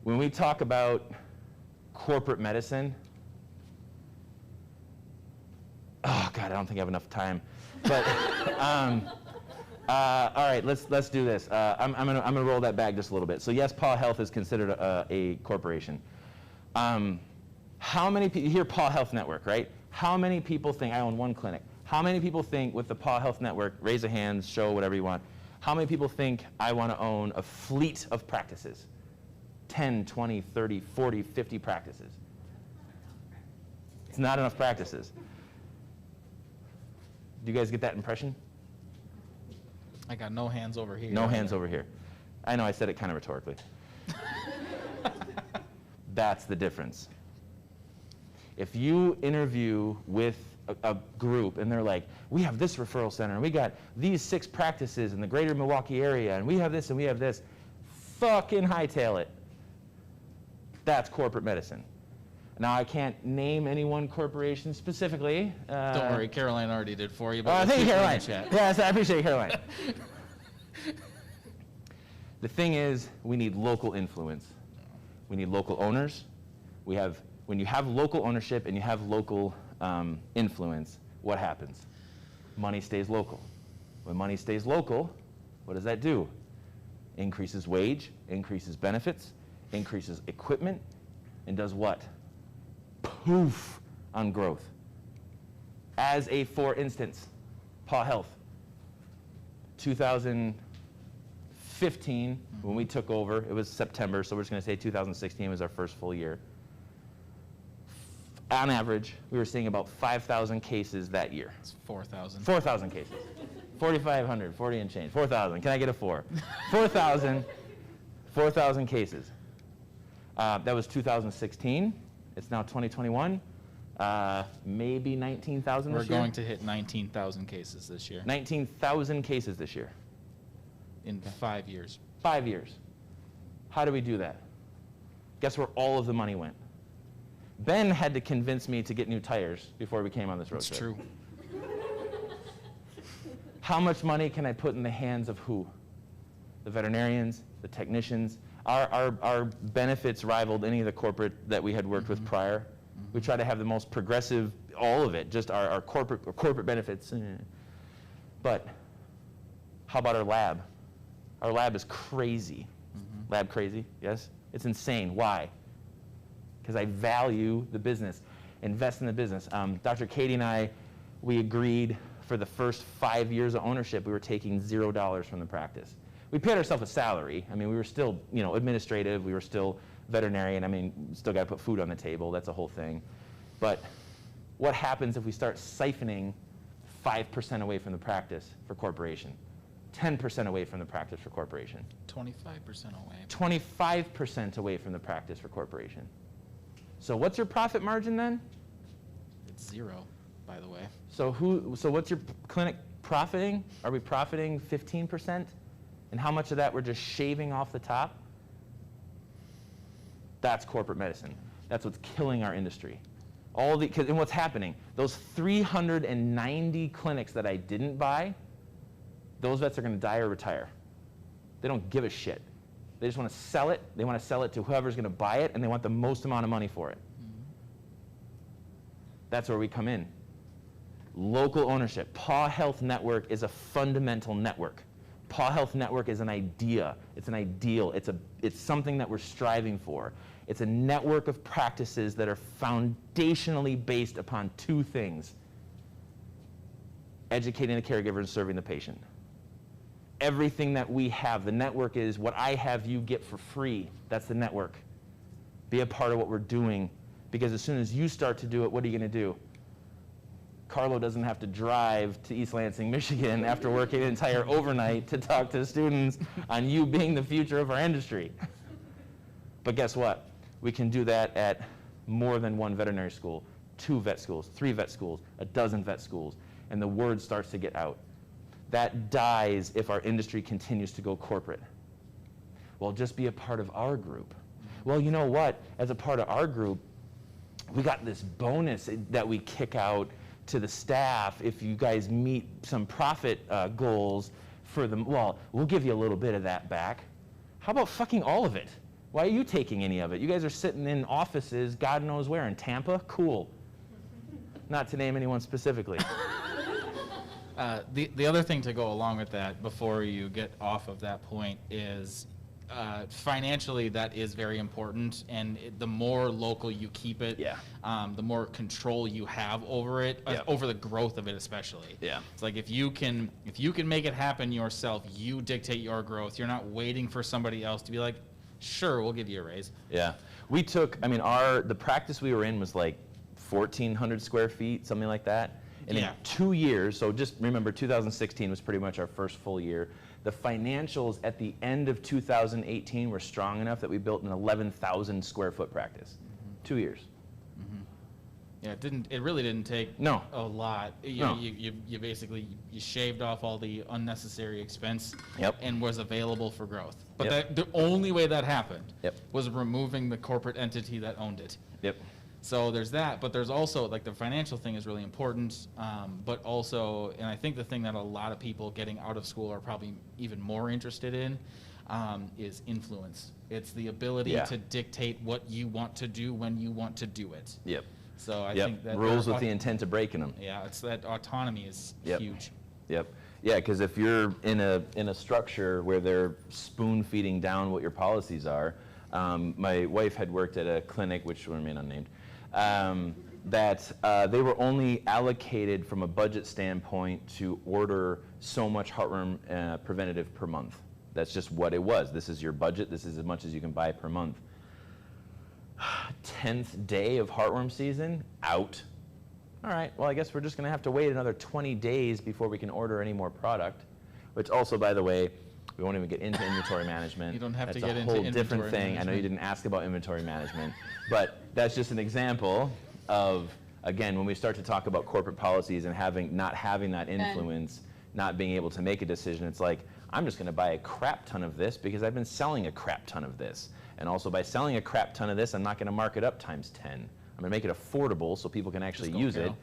When we talk about corporate medicine, oh God, I don't think I have enough time. But all right, let's do this. I'm gonna roll that back just a little bit. So yes, PAW Health is considered a corporation. How many people, you hear PAW Health Network, right? How many people think, I own one clinic, how many people think with the PAW Health Network, raise a hand, show whatever you want, how many people think I want to own a fleet of practices? 10, 20, 30, 40, 50 practices. It's not enough practices. Do you guys get that impression? I got no hands over here. No hands over here. I know I said it kind of rhetorically. That's the difference. If you interview with a group and they're like, we have this referral center and we got these 6 practices in the greater Milwaukee area and we have this and we have this, fucking hightail it. That's corporate medicine. Now, I can't name any one corporation specifically. Don't worry, Caroline already did for you. But thank you, Caroline. Yes, I appreciate Caroline. The thing is, we need local influence. We need local owners. When you have local ownership and you have local influence, what happens? Money stays local. When money stays local, what does that do? Increases wage, increases benefits, increases equipment, and does what? Poof on growth. As a, for instance, PAW Health. 2015, when we took over, it was September, so we're just going to say 2016 was our first full year. On average, we were seeing about 5,000 cases that year. It's 4,000. 4,000 cases. 4,500, 40 and change. 4,000. Can I get a 4? 4,000 cases. That was 2016. It's now 2021. Maybe 19,000 this year. We're going to hit 19,000 cases this year. 19,000 cases this year. In 5 years. 5 years. How do we do that? Guess where all of the money went? Ben had to convince me to get new tires before we came on this road trip. It's true. How much money can I put in the hands of who? The veterinarians, the technicians. Our benefits rivaled any of the corporate that we had worked with prior. We try to have the most progressive, all of it, just our corporate benefits. But how about our lab? Our lab is crazy. Lab crazy, yes? It's insane. Why? Because I value the business, invest in the business. Dr. Katie and I, we agreed for the first 5 years of ownership, we were taking $0 from the practice. We paid ourselves a salary. I mean, we were still, administrative. We were still veterinarian. I mean, still got to put food on the table. That's a whole thing. But what happens if we start siphoning 5% away from the practice for corporation? 10% away from the practice for corporation? 25% away. 25% away from the practice for corporation. So what's your profit margin then? It's 0, by the way. So what's your clinic profiting? Are we profiting 15%? And how much of that we're just shaving off the top? That's corporate medicine. That's what's killing our industry. And what's happening? Those 390 clinics that I didn't buy, those vets are going to die or retire. They don't give a shit. They just want to sell it. They want to sell it to whoever's going to buy it, and they want the most amount of money for it. That's where we come in. Local ownership. PAW Health Network is a fundamental network. PAW Health Network is an idea. It's an ideal. It's something that we're striving for. It's a network of practices that are foundationally based upon 2 things: educating the caregiver and serving the patient. Everything that we have, the network is what I have you get for free. That's the network. Be a part of what we're doing, because as soon as you start to do it, what are you going to do? Carlo doesn't have to drive to East Lansing, Michigan after working an entire overnight to talk to students on you being the future of our industry. But guess what? We can do that at more than 1 veterinary school, 2 vet schools, 3 vet schools, a dozen vet schools, and the word starts to get out. That dies if our industry continues to go corporate. Well, just be a part of our group. Well, you know what? As a part of our group, we got this bonus that we kick out to the staff if you guys meet some profit goals for them. Well, we'll give you a little bit of that back. How about fucking all of it? Why are you taking any of it? You guys are sitting in offices, God knows where, in Tampa? Cool. Not to name anyone specifically. The other thing to go along with that before you get off of that point is financially that is very important, and the more local you keep it, the more control you have over it, over the growth of it especially. Yeah. It's like if you can make it happen yourself, you dictate your growth. You're not waiting for somebody else to be like, sure, we'll give you a raise. Yeah. We took, I mean, the practice we were in was like 1,400 square feet, something like that. And in 2 years, so just remember 2016 was pretty much our first full year. The financials at the end of 2018 were strong enough that we built an 11,000 square foot practice. 2 years. Yeah, it really didn't take a lot. You basically shaved off all the unnecessary expense and was available for growth. But the only way that happened was removing the corporate entity that owned it. So there's that, but there's also, like, the financial thing is really important, but also, and I think the thing that a lot of people getting out of school are probably even more interested in is influence. It's the ability to dictate what you want to do when you want to do it. So I think that rules with the intent of breaking them. Yeah, it's that autonomy is huge. Yeah, because if you're in a structure where they're spoon feeding down what your policies are, my wife had worked at a clinic, which will remain unnamed, that they were only allocated from a budget standpoint to order so much heartworm preventative per month. That's just what it was. This is your budget. This is as much as you can buy per month. 10th day of heartworm season, out. All right, well, I guess we're just going to have to wait another 20 days before we can order any more product, which also, by the way, we won't even get into inventory management. You don't have to get into inventory. That's a whole different thing. management. I know you didn't ask about inventory management, but that's just an example of, again, when we start to talk about corporate policies and not having that influence, not being able to make a decision, it's like, I'm just going to buy a crap ton of this because I've been selling a crap ton of this. And also by selling a crap ton of this, I'm not going to mark it up times 10. I'm going to make it affordable so people can actually use it.